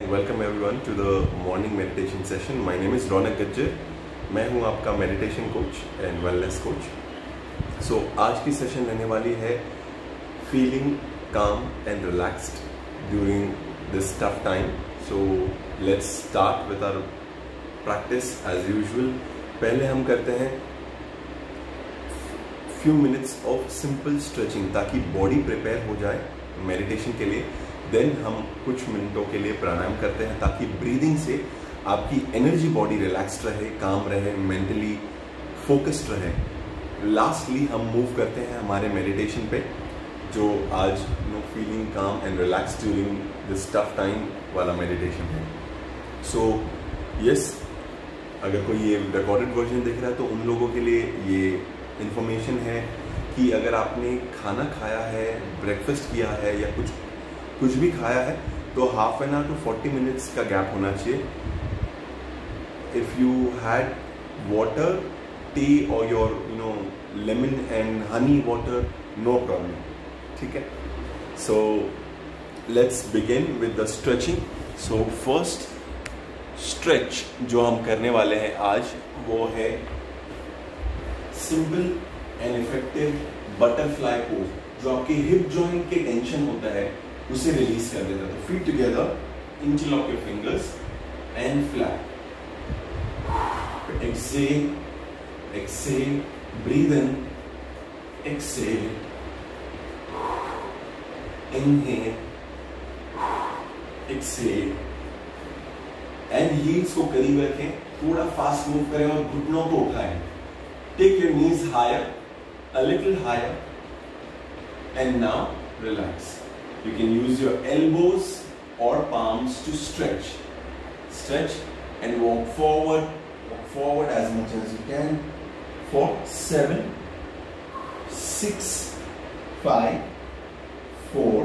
Welcome everyone to the morning meditation session. My name is Raunak Gajjar. मैं हूं आपका meditation coach and wellness coach. So आज की session रहने वाली है feeling calm and relaxed during this tough time. So let's start with our practice as usual. पहले हम करते हैं few minutes of simple stretching ताकि बॉडी प्रिपेयर हो जाए मेडिटेशन के लिए। देन हम कुछ मिनटों के लिए प्राणायाम करते हैं ताकि ब्रीदिंग से आपकी एनर्जी बॉडी रिलैक्स्ड रहे, काम रहे, मेंटली फोकस्ड रहे। लास्टली हम मूव करते हैं हमारे मेडिटेशन पे, जो आज feeling calm and relax during this tough time वाला मेडिटेशन है। सो यस, अगर कोई ये रिकॉर्डेड वर्जन देख रहा है तो उन लोगों के लिए ये इन्फॉर्मेशन है कि अगर आपने खाना खाया है, ब्रेकफास्ट किया है या कुछ भी खाया है तो half an hour to 40 minutes का गैप होना चाहिए। If you had water, tea और your lemon and honey water, no problem, ठीक है। So let's begin with the stretching. So first stretch जो हम करने वाले हैं आज वो है simple and effective butterfly pose, जो आपके हिप जॉइंट के टेंशन होता है उसे रिलीज कर देता है। तो feet together, interlock your fingers and flat. Exhale, exhale, breathe in, exhale, inhale, exhale and heels को करीब रखें, थोड़ा फास्ट मूव करें और घुटनों को उठाएं। Take your knees higher, a little higher, and now relax. You can use your elbows or palms to stretch. Stretch and walk forward as much as you can for 7, 6, 5, 4,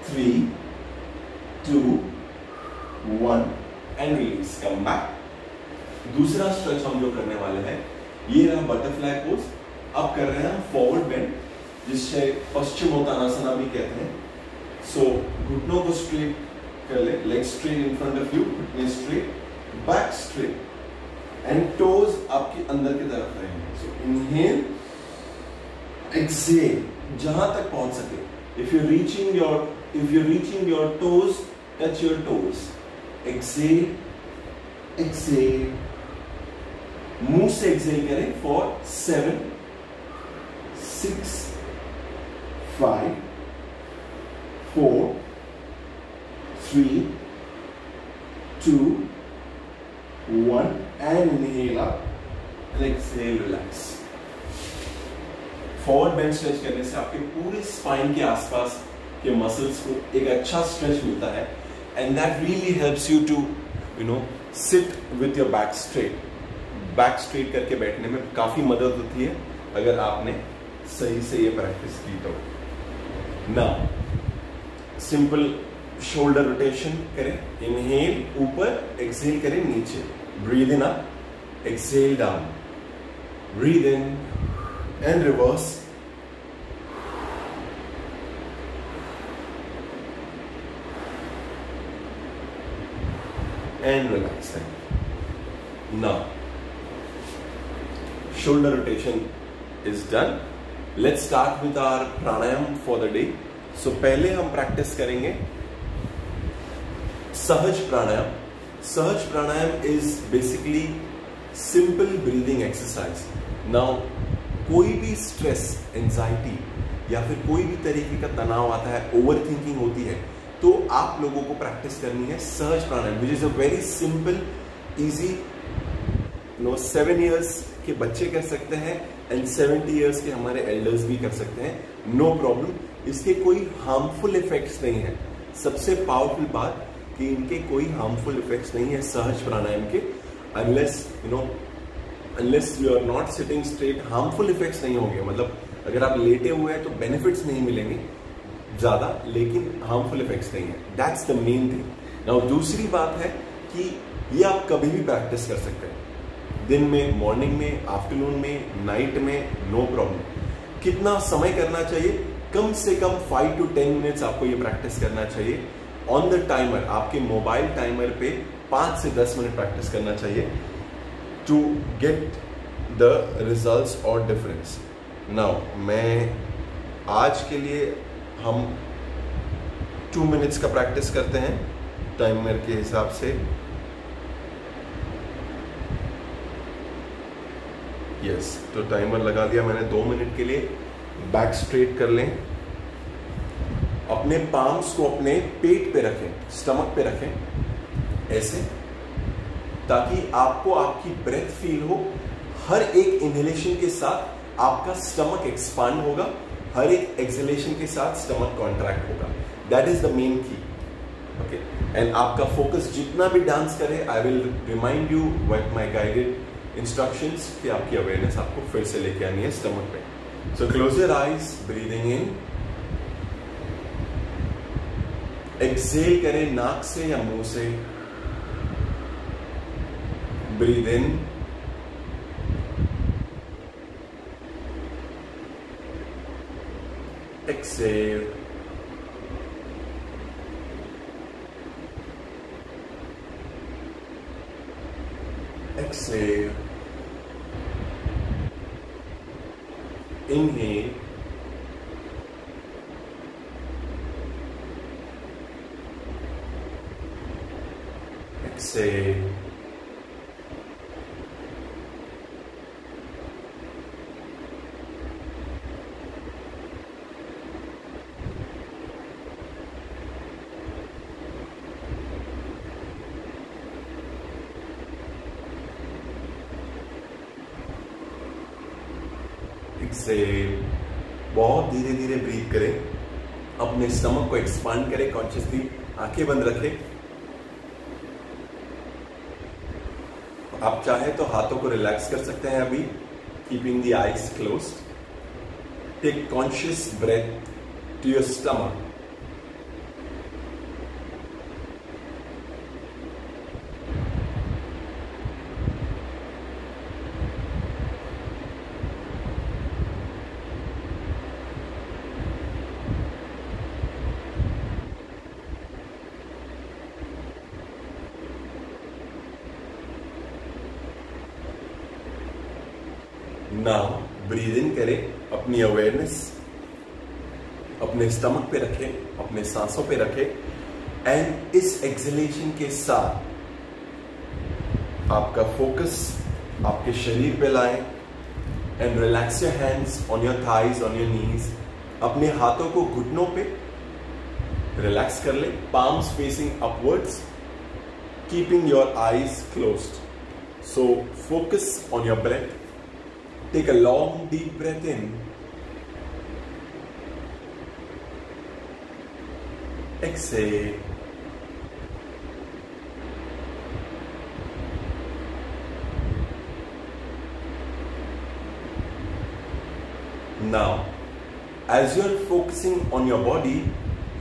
3, 2, 1 and release. Come back. दूसरा stretch हम जो करने वाले हैं ये रहा butterfly pose. अब कर रहे हैं फॉरवर्ड बेंड, जिससे पश्चिमोत्तानासना भी कहते हैं। सो घुटनों को स्ट्रेट कर ले, leg straight in front of you, घुटने straight, back straight and toes आपके अंदर की तरफ रहेंगे। सो इनहेल, एक्सेल, जहां तक पहुंच सके। If you reaching your toes, touch your toes. Exhale, exhale, मुंह से एक्सेल करें for 7, 6, 5, 4, 3, 2, 1 and inhale up and exhale, relax. Forward bend stretch करने से आपके पूरे स्पाइन के आसपास के मसल्स को एक अच्छा स्ट्रेच मिलता है and that really helps you to sit with your back straight. Back straight करके बैठने में काफी मदद होती है अगर आपने सही से ये प्रैक्टिस की तो। नाउ सिंपल शोल्डर रोटेशन करें। इनहेल ऊपर, एक्सहेल करें नीचे। Breathe in up, exhale down, breathe in and reverse, and relax. Now shoulder rotation is done. Let's start with our pranayam for the day. So पहले हम practice करेंगे सहज प्राणायाम। सहज प्राणायाम is basically simple breathing exercise. Now कोई भी stress, anxiety या फिर कोई भी तरीके का तनाव आता है, ओवर थिंकिंग होती है, तो आप लोगों को प्रैक्टिस करनी है सहज प्राणायाम, which is a very simple, easy, 7 years के बच्चे कर सकते हैं एंड 70 इयर्स के हमारे एल्डर्स भी कर सकते हैं, नो प्रॉब्लम। इसके कोई हार्मफुल इफेक्ट्स नहीं है। सबसे पावरफुल बात कि इनके कोई हार्मफुल इफेक्ट्स नहीं है सहज प्राणायाम के, unless you are not sitting straight. Harmful effects नहीं होंगे, मतलब अगर आप लेटे हुए हैं तो बेनिफिट्स नहीं मिलेंगे ज्यादा, लेकिन हार्मफुल इफेक्ट्स नहीं है। That's the main thing. Now दूसरी बात है कि ये आप कभी भी प्रैक्टिस कर सकते हैं, दिन में, मॉर्निंग में, आफ्टरनून में, नाइट में, नो प्रॉब्लम। कितना समय करना चाहिए? कम से कम 5 to 10 मिनट्स आपको ये प्रैक्टिस करना चाहिए ऑन द टाइमर, आपके मोबाइल टाइमर पे 5 से 10 मिनट प्रैक्टिस करना चाहिए टू गेट द रिजल्ट्स और डिफरेंस। नाउ मैं आज के लिए हम 2 मिनट्स का प्रैक्टिस करते हैं टाइमर के हिसाब से। यस, तो टाइमर लगा दिया मैंने 2 मिनट के लिए। बैक स्ट्रेट कर लें, अपने पाम्स को अपने पेट पे रखें, स्टमक पे रखें ऐसे, ताकि आपको आपकी ब्रेथ फील हो। हर एक इनहेलेशन के साथ आपका स्टमक एक्सपांड होगा, हर एक एक्सहेलेशन के साथ स्टमक कॉन्ट्रैक्ट होगा। दैट इज द मेन की। ओके, एंड आपका फोकस जितना भी डांस करे, I will remind you with my guided instructions कि आपकी अवेयरनेस आपको फिर से लेके आनी है स्टमक पे। So close your eyes, breathing in, exhale करें नाक से या मुंह से, breathe in, exhale, exhale, inhale, exhale, exhale. बहुत धीरे धीरे ब्रीथ करें, अपने स्टमक को एक्सपांड करें, कॉन्शियसली आंखें बंद रखें। आप चाहे तो हाथों को रिलैक्स कर सकते हैं अभी, keeping the eyes closed. Take conscious breath to your stomach. Now breathe in करें, अपनी अवेयरनेस अपने स्टमक पे रखें, अपने सांसों पे रखें, एंड इस एक्सहेलेशन के साथ आपका फोकस आपके शरीर पे लाएं and relax your hands on your thighs, on your knees. अपने हाथों को घुटनों पे रिलैक्स कर लें, palms facing upwards, keeping your eyes closed. So focus on your breath. Take a long deep breath in, exhale, now as you are focusing on your body,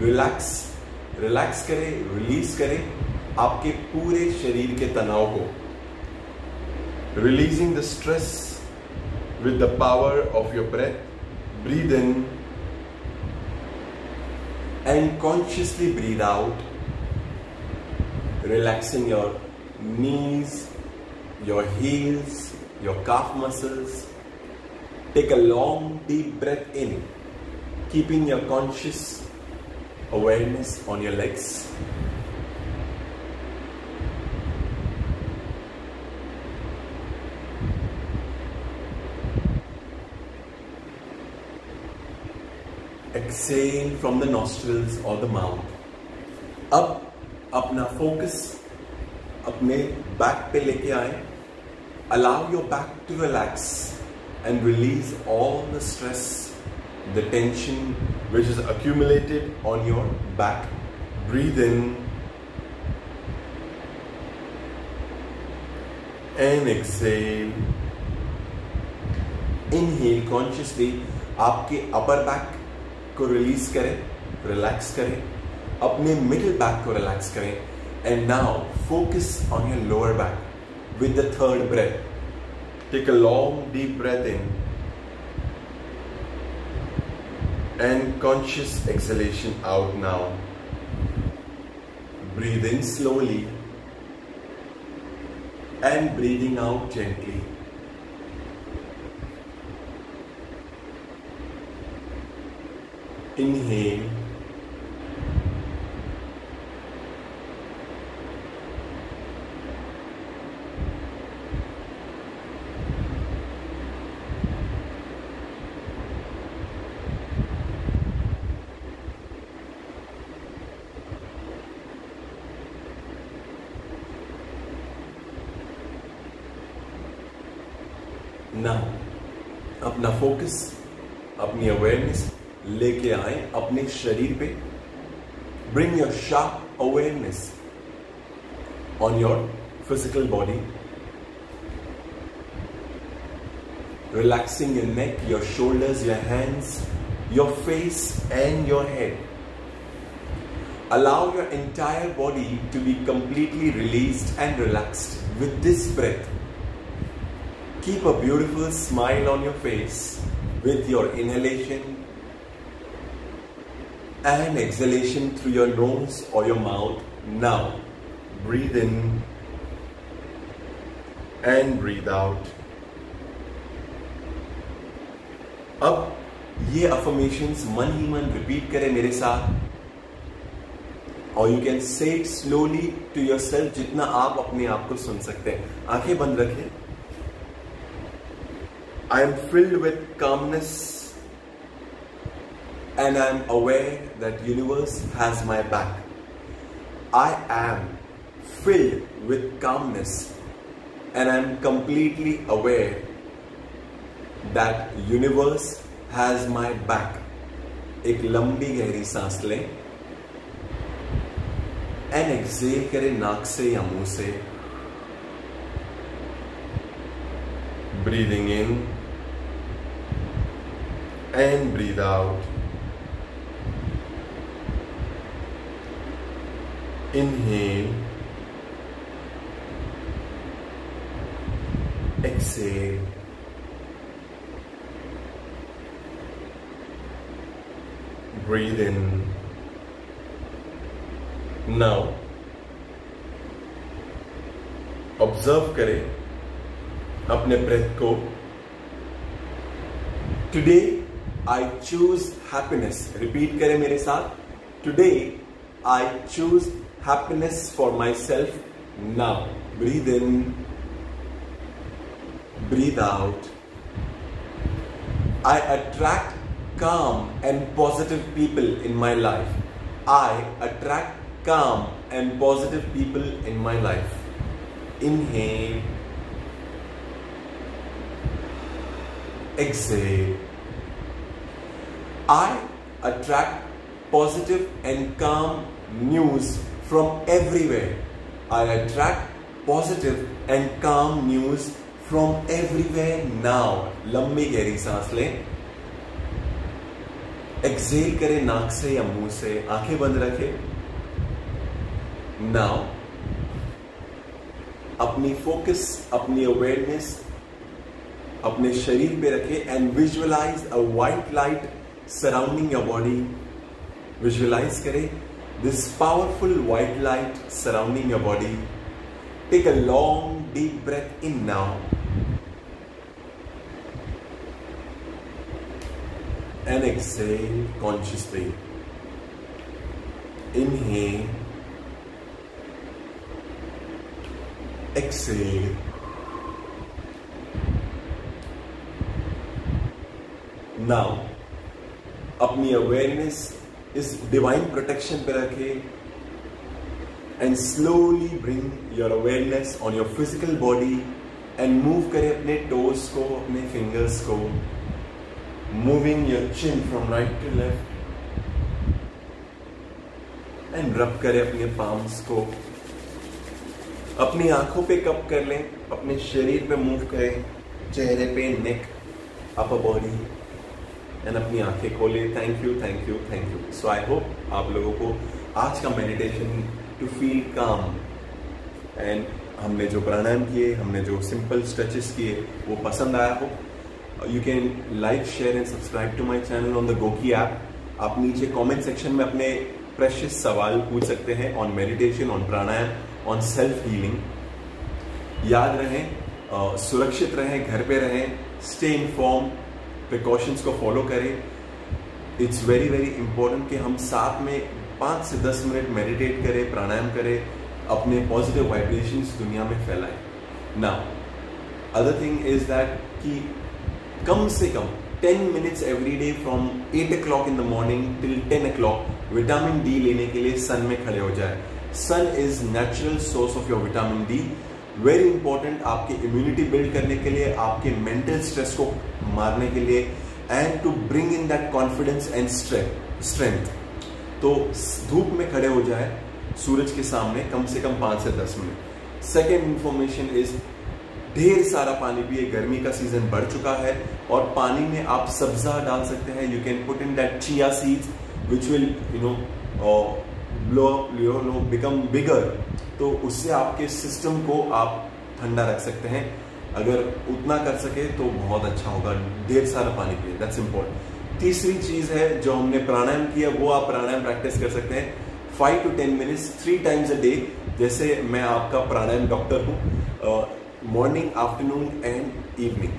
relax करें, release करें आपके पूरे शरीर के तनाव को, releasing the stress with the power of your breath. Breathe in and consciously breathe out, relaxing your knees, your heels, your calf muscles. Take a long deep breath in, keeping your conscious awareness on your legs. Exhale from the nostrils or the mouth. अब अपना focus अपने back पे लेके आए. Allow your back to relax and release all the stress, the tension which is accumulated on your back. Breathe in and exhale. Inhale consciously. आपके upper back को release करें, relax करें, अपने मिडिल बैक को relax करें, and now focus on your lower back with the third breath. Take a long deep breath in and conscious exhalation out. Now Breathe in slowly and breathing out gently. Inhale. Now, अपना focus, अपनी awareness लेके आए अपने शरीर पे. Bring your sharp awareness on your physical body. Relaxing your neck, your shoulders, your hands, your face and your head. Allow your entire body to be completely released and relaxed with this breath. Keep a beautiful smile on your face with your inhalation and exhalation through your nose or your mouth. Now, breathe in and breathe out. अब ये affirmations मन ही मन repeat करें मेरे साथ, और you can say it slowly to yourself जितना आप अपने आप को सुन सकते हैं. आंखें बंद रखें. I am filled with calmness and I am aware that universe has my back. I am filled with calmness and I am completely aware that universe has my back. एक लंबी गहरी सांस लें and exhale करें नाक से या मुंह से. Breathing in and breathe out. Inhale, exhale. Breathe in. Now, observe करें अपने ब्रेथ को. Today I choose happiness. Repeat करें मेरे साथ. Today I choose happiness for myself. Now, breathe in, breathe out. I attract calm and positive people in my life. I attract calm and positive people in my life. Inhale, exhale. I attract positive and calm news from everywhere. I attract positive and calm news from everywhere now. लंबी गहरी सांस लें. Excel करें नाक से या मुंह से. आंखें बंद रखें. Now, अपनी फोकस, अपनी अवेयरनेस अपने शरीर पे रखें and visualize a white light surrounding your body. Visualize करें this powerful white light surrounding your body. Take a long deep breath in now and exhale consciously. Inhale, exhale. Now, अपनी awareness इस divine protection पे रखें and slowly bring your awareness on your physical body and move करें अपने toes को, अपने fingers को, moving your chin from right to left and rub करें अपने palms को. अपनी आंखों पे कप कर लें, अपने शरीर पे मूव करें, चेहरे पे, नेक, upper body एंड अपनी आंखें खोले. Thank you, thank you, thank you. So I hope आप लोगों को आज का meditation to feel calm and हमने जो प्राणायाम किए, हमने जो सिंपल स्ट्रेचेस किए वो पसंद आया हो. You can like, share and subscribe to my channel on the Goki app. आप नीचे कमेंट सेक्शन में अपने प्रेशियस सवाल पूछ सकते हैं on meditation, on pranayama, on self healing. याद रहें, सुरक्षित रहें, घर पे रहें, स्टे इन्फॉर्म, प्रिकॉशंस को फॉलो करें। इट्स वेरी वेरी इंपॉर्टेंट कि हम साथ में 5 से 10 मिनट मेडिटेट करें, प्राणायाम करें, अपने पॉजिटिव वाइब्रेशंस दुनिया में फैलाएं। Now other thing is that कि कम से कम 10 minutes every day from 8 o'clock in the morning till 10 o'clock vitamin D लेने के लिए सन में खड़े हो जाए। Sun is natural source of your vitamin D, very important आपकी इम्यूनिटी बिल्ड करने के लिए, आपके मेंटल स्ट्रेस को मारने के लिए, and to bring in that confidence and strength. तो धूप में खड़े हो जाए सूरज के सामने कम से कम 5 से 10 मिनट। सेकेंड इंफॉर्मेशन इज ढेर सारा पानी पिए, गर्मी का सीजन बढ़ चुका है और पानी में आप सब्जा डाल सकते हैं। You can put in that chia seeds which will become bigger, तो उससे आपके सिस्टम को आप ठंडा रख सकते हैं। अगर उतना कर सके तो बहुत अच्छा होगा। ढेर सारा पानी पिए, दैट्स इंपॉर्टेंट। तीसरी चीज है जो हमने प्राणायाम किया, वो आप प्राणायाम प्रैक्टिस कर सकते हैं 5 to 10 minutes 3 times a day। जैसे मैं आपका प्राणायाम डॉक्टर हूँ, मॉर्निंग, आफ्टरनून एंड इवनिंग,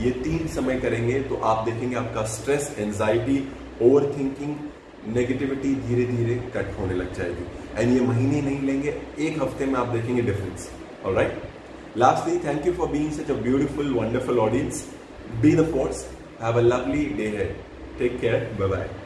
ये 3 समय करेंगे तो आप देखेंगे आपका stress, anxiety, over thinking, negativity धीरे धीरे कट होने लग जाएगी। एंड ये महीने नहीं लेंगे, 1 हफ्ते में आप देखेंगे difference. Alright, lastly, thank you for being such a beautiful, wonderful audience. Be the force. Have a lovely day ahead. Take care. Bye bye.